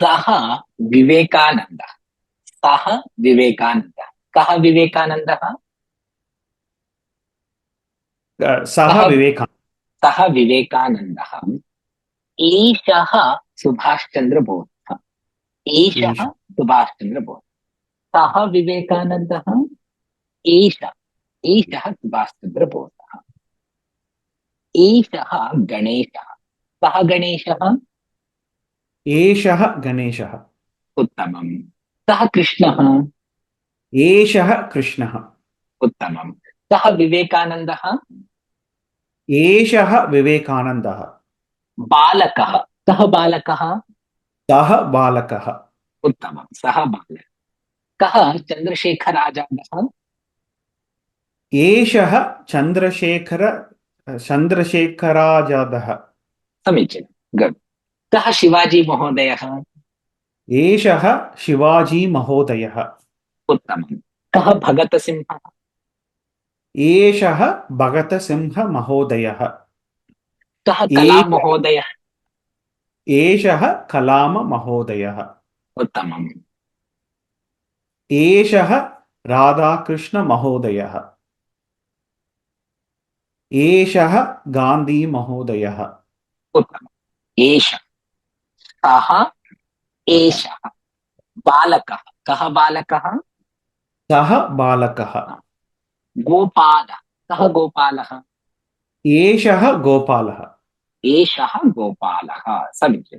सः विवेकानन्दः। सः विवेकानन्दः। कः विवेकानन्दः? सः सः विवेकानंद। सः विवेकानन्दः। एषः सुभाष चंद्र बोसः। एषः ईश सुभाष चंद्र बोस। सः विवेकानन्दः। एष एषः सुभाष चंद्र बोसः। एषः गणेशः। सः गणेशः। एषः गणेशः। उत्तमम्। सः कृष्णः। एषः कृष्णः। उत्तमम्। सः विवेकानन्दः। एषः विवेकानन्दः। बालकः। सः बालकः। सः बालकः। उत्तमम्। सः बालकः। कः चन्द्रशेखर आजादः। एषः चन्द्रशेखर चन्द्रशेखराजादः। समीचीनं, गुड्। कः शिवाजी महोदयः। एषः शिवाजी महोदयः। उत्तमम्। कः भगत सिंहः। एषः भगतसिंह महोदयः। कः कलाम एषः महोदयः। एषः कलाम महोदयः। उत्तमम्। एषः राधाकृष्ण महोदयः। एषः गान्धी महोदयः। उत्तमम्। एषः। सः। एषः। बालकः। कः बालकः। सः बालकः। गोपालः। कः गोपालः। एषः गोपालः। एषः गोपालः। समीचीनम्।